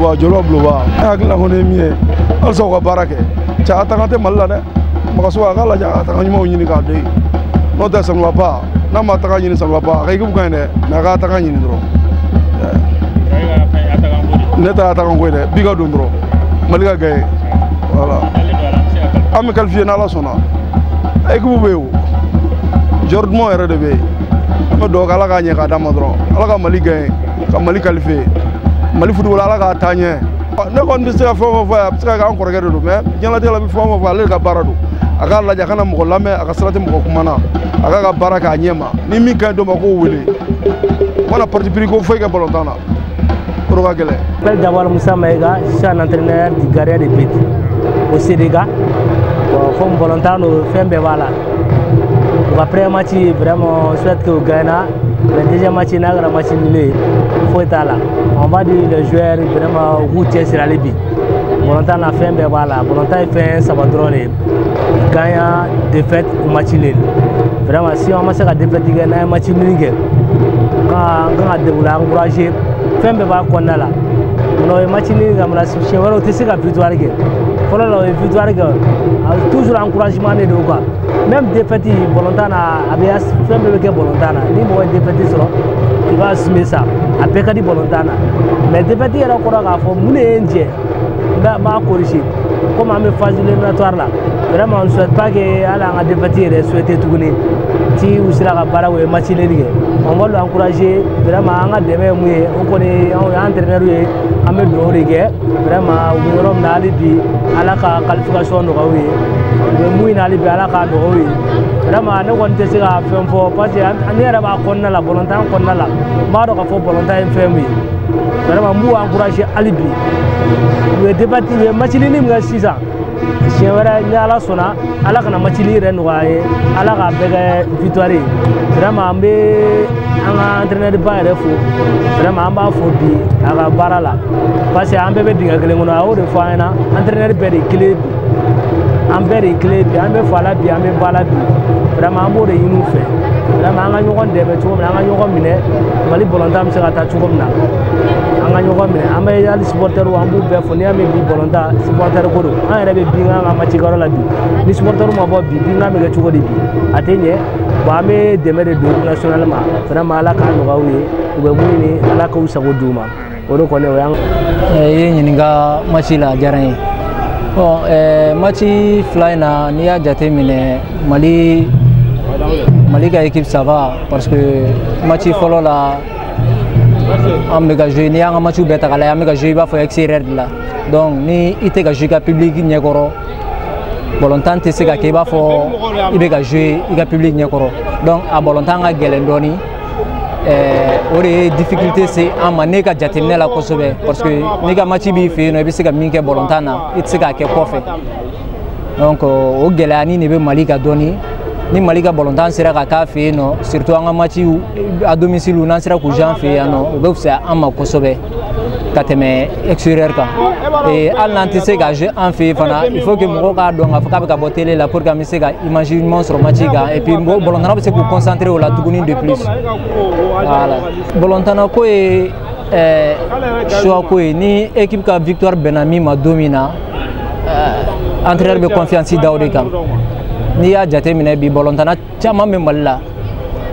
Wa jolo bloba akla hone miye also ko barake cha tangate malla de makaso akala ja tanganyi mo nyini ka de no da samwa pa na ma tanganyi ni samwa pa kai ku kane na ka tanganyi ni dro neta tangango de biga do dro malika gay voilà am qualifié na la sona ay ku bewu Jordan mo era de be ma do kala ka nya ka dama dro ala ka malika gay ka malika qualifié Mali football ala ka tanye ne kon bi se fo parce que encore regarder do mais ñala de la bi fo ale ka baradu aka la ja kana mo lame aka salati mo kumana aka ka baraka nyema ni mi kan do mako wele wala parti pris ko fay ka balontana pour ka gele Pel Jawal Moussa Maïga, je suis un entraîneur du Gardien de Petit au Sénégal. Comme volontaire nous fait voilà. Après un match vraiment je souhaite que vous gagnez. Le deuxième match n'a pas match nul. Faut être là. On va dire le joueur vraiment routier sur la Libye. Volontaire n'a fait voilà. Volontaire fait ça va drôler. Il gagne défaite au match nul. Vraiment si on match à défaite il gagne un match nul. Quand on a encouragé fait voilà qu'on a là. On a match nul comme la chez voilà tu sais que victoire que. Voilà la victoire que toujours encouragement de quoi. Même défaite volontaire a bien fait que volontaire ni moi défaite sur il va assumer ça après que volontaire mais défaite il a encore à faire mon indien va corriger comme on me phase éliminatoire là vraiment on ne souhaite pas que ala a défaite souhaiter tout gagner si vous sera la bara ou match léger on va l'encourager vraiment on a demain mouillé on connaît un entraîneur on met dehors vraiment on va na alibi ala ka qualification no gawi mouille na alibi ala ka do oui vraiment ne kon te sira fem fo parce que ani ba konna la volonté konna la ma do ka fo volonté fem yi vraiment mou encourager alibi le débattre le match ni mga 6 ans si wara ni ala sona ala kana match ni ren waye ala ka bega victoire vraiment be anga entraîneur ba refo vraiment amba fo bi aga barala parce que ambe be dinga kele ngono awo de fo ana entraîneur be de clé ambere clé bi ambe fala bi ambe bala bi vraiment ambo de yinu fe vraiment anga nyogon de be tuko anga nyogon mine mali volontaire mse kata tuko na anga nyogon mine ambe ya supporter wa ambu be fo ni ambe bi volontaire supporter ko do an ere be bi nga ma chigaro la bi ni supporter mo bo bi nga me ga tuko de bi atenye ba me de me de national ma vraiment ala ka no gawi ube muni ala ka usago duma odo ko ne o yang nyinga machila jaran bon match flyna ni a jate mine Mali ka équipe ça va parce que match follow la amega jouer ni anga match beta kala amega jouer ba fo extérieur là donc ni ite ga jouer ka public nyekoro volontaire te se ga ke ba fo ibe ga jouer iga public nyekoro donc a volontaire nga gelendoni ore difficulté c'est amane ka jatemne la kosobe parce que ni ga match bi fe no be se ga minke bolontana it se ga ke kofe donc o gelani ne be Mali ka doni ni Mali ka bolontan sera ka fe no surtout anga match à domicile ou nan sera ku jan fe no be se ama kosobe kateme extérieur ka et al nanti se ga je en fe fana il faut que mo ka do nga fa ka botele la pour que mi se ga imagine monstre match ga et puis bolontana se ku concentrer au la tuguni de plus voilà bolontana ko e choix ko ni équipe ka victoire benami ma domina entraîneur be confiance daoudi kam ni ya jate mine bi bolontana chama me malla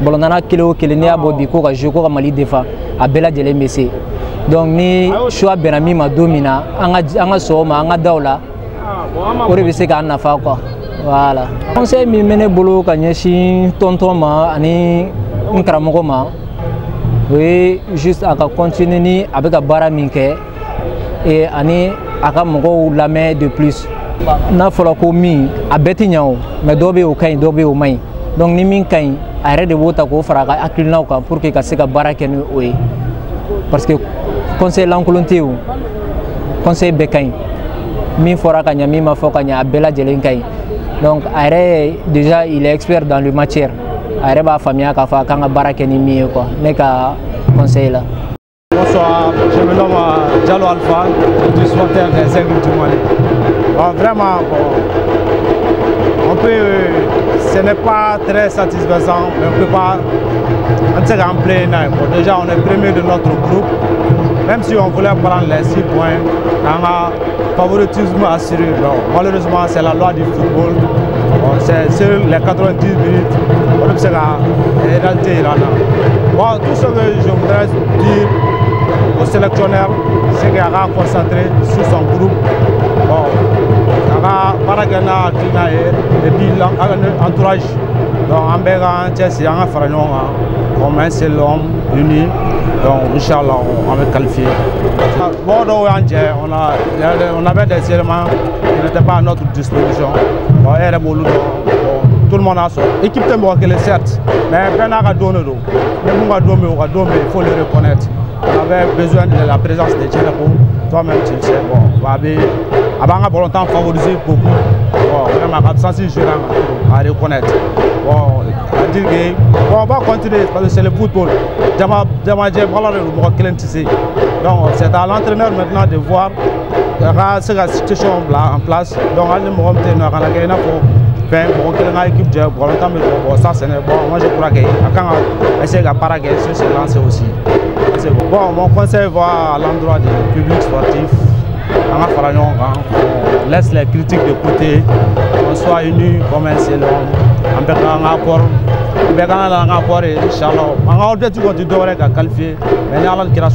bolontana kilo ni abo bi ko ka jouer ko ka Mali défend a bela de l'MC donc ni choix benami ma domina anga soma anga daula ore be se ka na fa quoi voilà conseil mi mene bolo ka nyeshi tonton ma ani nkramogo ma oui juste aka continuer ni avec a bara minke et ani aka mogo lamé de plus na fola ko mi abeti nyao mais dobe o kay dobe o may donc ni min kay arrête de bota ko faraga akilna ko pour que ka se ka bara ken oui parce que conseil l'encolonté ou conseil bekay mi fora ka nyami ma foka nya abela jelen kay donc arrête déjà il est expert dans le matière arrête ba famia ka fa kanga bara ken mi quoi ne ka conseil là. Bonsoir, je me nomme Diallo Alpha, du supporter des Aigles du Mali. Bon, vraiment, ce n'est pas très satisfaisant, mais on ne peut pas entrer en plein air. Bon, déjà, on est premier de notre groupe. même si on voulait prendre les 6 points, on a favoritisme assuré. Donc, malheureusement, c'est la loi du football. Bon, c'est sur les 90 minutes, on observe la réalité iranienne. Bon, tout ce que je voudrais dire au sélectionneur, c'est qu'il a concentré sur son groupe. Bon, Paragana, et puis l'entourage. Donc, en Bégan, Tchèque, en Afranon, comme un seul homme uni. Donc, Inch'Allah, on va qualifier. Bon, on avait des éléments qui n'étaient pas à notre disposition. Bon, tout le monde a son équipe de Mbouakele, certes, mais Ben a donné. Il faut le reconnaître. On avait besoin de la présence de Tchénépo. Toi-même, tu le sais. Bon, avant de longtemps favorisé beaucoup. Bon, vraiment, l'absence de joueurs à reconnaître. Bon, à dire que, bon, on va continuer parce que c'est le football. Donc, c'est à l'entraîneur maintenant de voir la situation en place. Donc, ça, c'est bon. Moi, je crois que quand on essaie de paraguer, se lancer aussi. Bon, mon conseil va à l'endroit du public sportif. On laisse les critiques de côté, on soit unis comme un seul homme, on peut faire un rapport, et Inch'Allah, on a objectif de qualifier, mais on a qualifié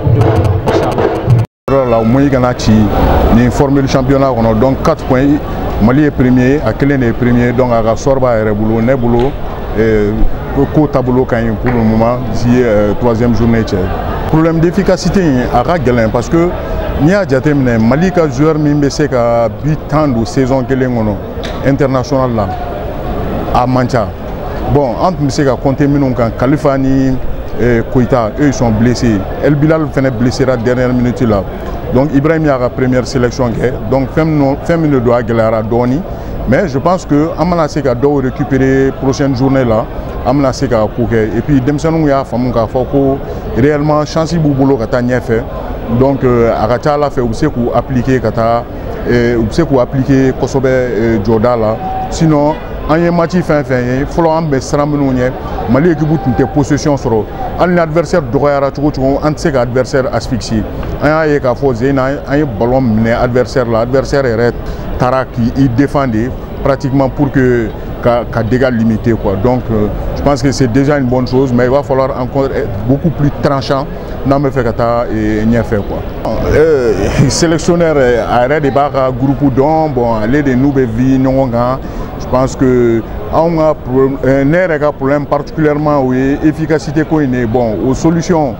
Coupe du Monde, Inch'Allah. La Moïganachi, nous formé le championnat, on a donc 4 points. Mali est premier, Akelen est premier, donc à Sorba et Reboulou, Neboulo, et Taboulo pour le moment, c'est 3e journée. Problème d'efficacité à Galin parce que ni à Djatemne, Mali ka joueur Mimbese ka 8 ans de saison internationale là à Mancha. Bon, entre Missé ka compter Minonkan, Kalifani et Koïta, eux ils sont blessés. El Bilal venait blessé la dernière minute là. Donc Ibrahim Yara première sélection donc femme ne doit Galara Doni. Mais je pense que Amana Seka doit récupérer prochaine journée là. Amana Seka Kouké. Et puis Demsanou ya Famunka Foko réellement chance Boubolo Kata fait. Donc Akacha la fait ou appliquer Kata ou appliquer Kosobe Djoda là. Sinon en y match fin il faut en Sramounie Mali qui bout une possession sur un adversaire Doyara un de adversaire asphyxie. Un y a un ballon mené adversaire là adversaire est Tara qui défendait pratiquement pour que dégâts limités quoi. Donc je pense que c'est déjà une bonne chose, mais il va falloir encore être beaucoup plus tranchant dans me faire et n'y faire quoi. Sélectionneur arrête des barres groupe don bon aller de nouvelles vies non. Je pense que on a un problème particulièrement oui efficacité quoi bon aux solutions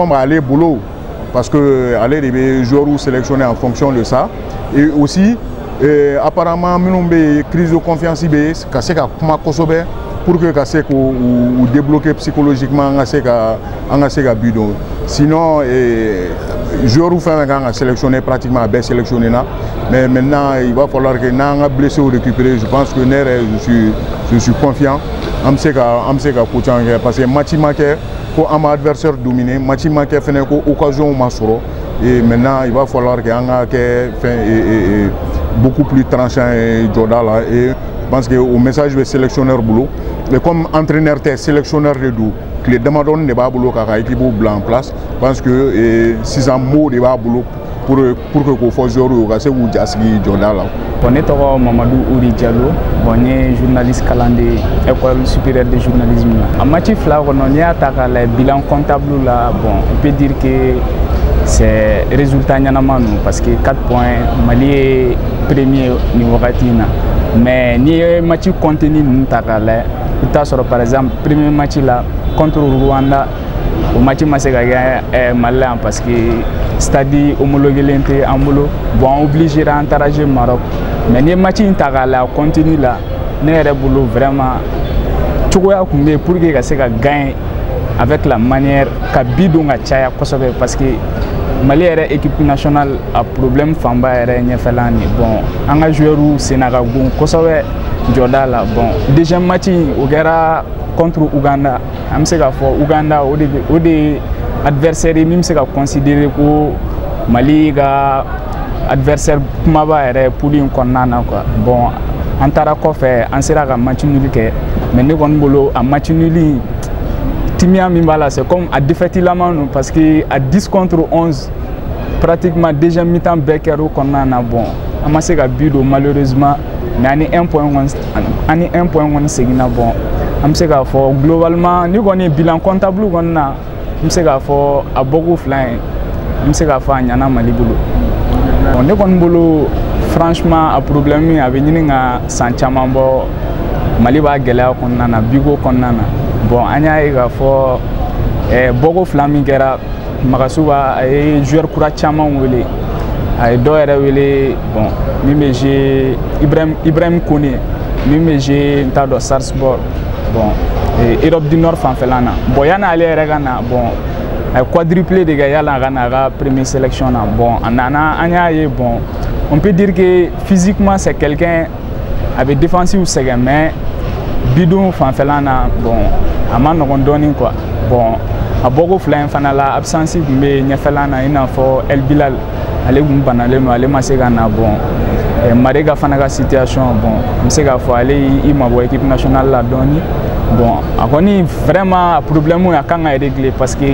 va aller boulot parce que aller des joueurs ou sélectionner en fonction de ça et aussi apparemment nous crise de confiance casser Kosobe pour que casser ou débloquer psychologiquement en bidon sinon joueur ou faire un sélectionner pratiquement bien sélectionné là mais maintenant il va falloir que nous blessé ou récupérer. Je pense que je suis confiant en ce parce que match manqué pour un adversaire dominé match manqué fait une occasion masoro et maintenant il va falloir que nous beaucoup plus tranchant et Jordan là et je pense que au message du sélectionneur boulot mais comme entraîneur sélectionneur de dos les demandons ne pas boulot car équipe blanc en place je pense que 600 mots de boulot pour que qu'on fasse jouer au Gassé ou Jaski Jordan là. On est au Mamadou Ouri Diallo, on est journaliste calandé école supérieure de journalisme. En matière là on y attaque le bilan comptable là bon on peut dire que c'est résultat nyanamanu parce que 4 points Mali est premier niveau Katina mais ni match contenu nous takale par exemple premier match là contre Rwanda au match Masega est malin parce que c'est-à-dire homologué l'entrée en boulot bon obligé d'interagir Maroc mais ni match takale continue là n'est boulot vraiment tu vois pour que ça gagne avec la manière qu'a bidon à Tchaya parce que Mali est équipe nationale a problème Famba est Nyefelani bon on a joué au Sénégal Kosovo Jordan là bon deuxième match au Gara contre Ouganda am se ka fo Ouganda o de adversaire même se ka considérer ko Mali ga adversaire kumaba ere pour une konnana quoi bon antara ko fait an sera ka match nul ke mais ne gon bolo a match nul Timia Mimbala, c'est comme à défaite parce que à 10 contre 11, pratiquement déjà mi-temps Becker qu'on a bon. On a essayé de malheureusement, mais on a 1 point c'est bon. On sait que globalement, nous avons un bilan comptable, on sait que à beaucoup flying, on sait que y en a malibulu. On est bon franchement un problème avec nous Sanchamambo, Maliba Gela qu'on a Bigo qu'on a. Bon, on a eu beaucoup flaming gera, Magasuba et joueur courant chaman wele. Ay doere wele bon mime j'ai Ibrahim Kone mime j'ai Ntado Sarsborg bon et Europe du Nord fanfelana bon yana aller regana bon ay quadruplé de gars yala gana première sélection na bon anana anya ye bon on peut dire que physiquement c'est quelqu'un avec défensif c'est mais bidon fanfelana bon ama no doni quoi bon a beaucoup flain fanala absence mais nyfelana ina fo El Bilal ale banale no ale masega na bon marega fanaga situation bon msega fo ale i mabo équipe nationale la doni bon akoni vraiment problème ya kanga régler parce que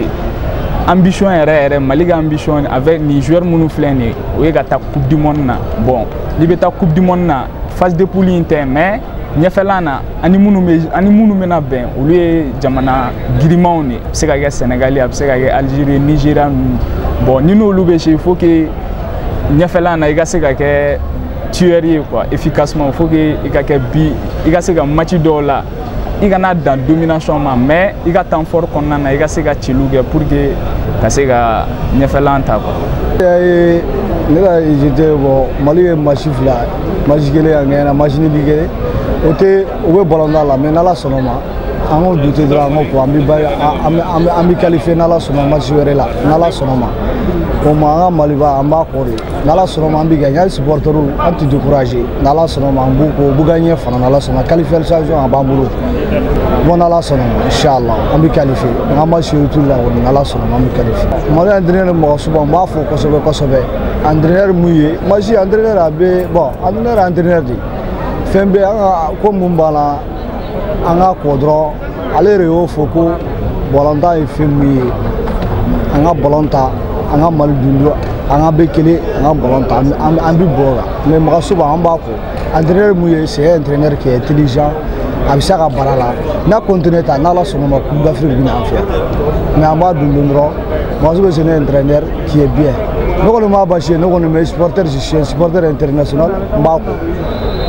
ambition est maliga ambition avec les joueurs munu flene o ga ta coupe du monde na bon libeta coupe du monde na phase de poule inter mais nyefelana ani munu mena ben o lui jamana girimawne sega ga Sénégal sega ga Algérie Nigeria bon nino lubé il faut que nyefelana iga sega ke tuerie quoi efficacement il faut que iga ke bi iga sega match dola iga na dans domination mais iga temps fort qu'on a iga sega chiluge pour que ka sega nyefelanta quoi ne la j'étais bon Mali massif là magicele ngena machine bigere ote owe bolonda la mais nala sonoma ango douter de ango ko ambi qualifier nala sonoma match wéré là nala sonoma o ma maliba amba ko nala sonoma ambi gagner supporteru anti décourager nala sonoma ambu ko bu gagner fana nala sonoma qualification amba bulu bon nala sonoma inchallah ambi qualifier ngama surtout là nala sonoma ambi qualifier mali entraîneur mo suba ma fo ko sobe entraîneur mouillé moi j'ai entraîneur abe bon entraîneur di fembe anga ko mumbala anga kodro ale reo foko bolonta e femi anga bolonta anga maldundo anga bekele anga bolonta ambi boga mais magasuba amba ko entraîneur mouillé c'est un entraîneur qui est intelligent abisaka barala na continuer ta na la sonoma coupe d'Afrique bina afia mais amba dundro magasuba c'est un entraîneur qui est bien nous on m'a bâché nous on est supporter international mbako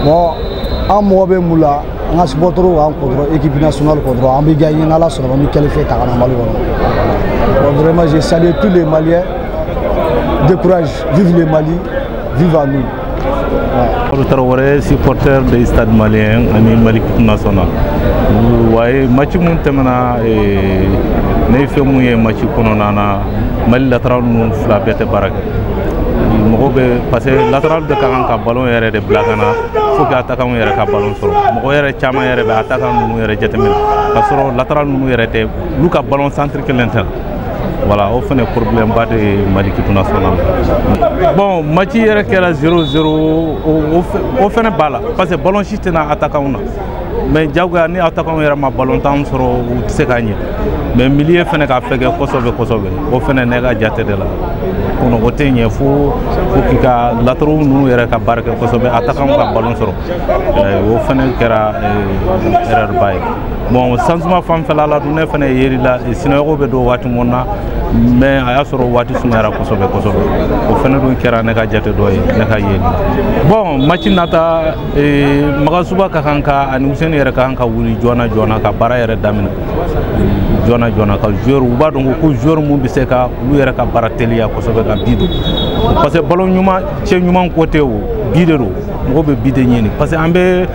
bon en mobe moula en supporter en contre équipe nationale contre en bi gagner na la sonoma mi qualifié ta na Mali bon vraiment j'ai salué tous les Maliens de courage vive le Mali vive à nous. Traoré supporter des stades maliens et Mali national. Ouais, match mun temana ne fait mouiller match kononana Mali latéral nous flabete barak. Mogobe parce que latéral de kanka ballon yere de blagana faut que attaquant yere ka ballon soro. Mogo yere chama yere be attaquant nous yere jetemel. Parce que latéral nous yere te luka ballon centrique l'intérieur. Voilà, on fait un problème bas de Mali national. Bon, match hier qui era 0-0, on fait un balle parce que ballon chute na attaquant. Mais Diago ni attaquant era ma ballon temps sur ou tsekanye. Mais milieu fait un café que Kosovo, on fait un néga jate de là. On a voté une fois pour que la troupe nous era ka barque Kosovo attaquant ka ballon sur. On fait un kera erreur bail. Bon, changement femme fait la donner fait hier là sinon on veut do watu mona mais aya soro watu sumera Kosovo o fene do kera ne ka jate do ne ka yeni bon match nata magasuba ka kanka ani usen yere ka kanka wuri jona ka bara yere damina jona ka joueur uba donc ko joueur mu bi se ka lu yere ka bara telia Kosovo ka bidu parce que ballon nyuma che nyuma côté o bidero mo be bide nyeni parce que ambe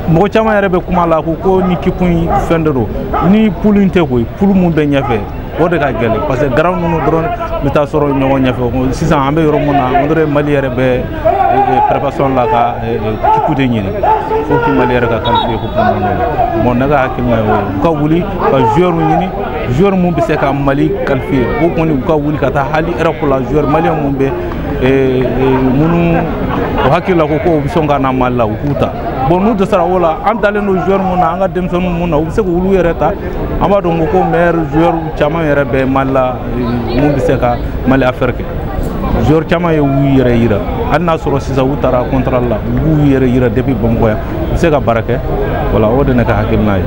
mo chama yere be kuma la ko ni kipun fendero ni pulinte ko pulu mu be nyafe o de ka gele parce que garaw no dron mi ta soro nyogo nyafe ko sisan ambe yoro mona ondre Mali yere be préparation la ka kikude nyini faut que Mali yere ka qualifier ko pour mon naga hakil may ko wuli ka joueur mu be se ka Mali qualifier ko ko ni ka wuli ka ta hali era ko la joueur malien mu be munu o hakila ko ko bi songa na malla huta bon nu de sara wala an dalen no joueur mun na anga dem sonu mun na o se ko wulu yereta ama do ko meilleur joueur chama yere be malla mun bi se ka mali afrique joueur chama ye wu yere yira anna soro sisa utara contrôle la wu yere yira depuis bomboya se ka barake wala o de ne ka hakilna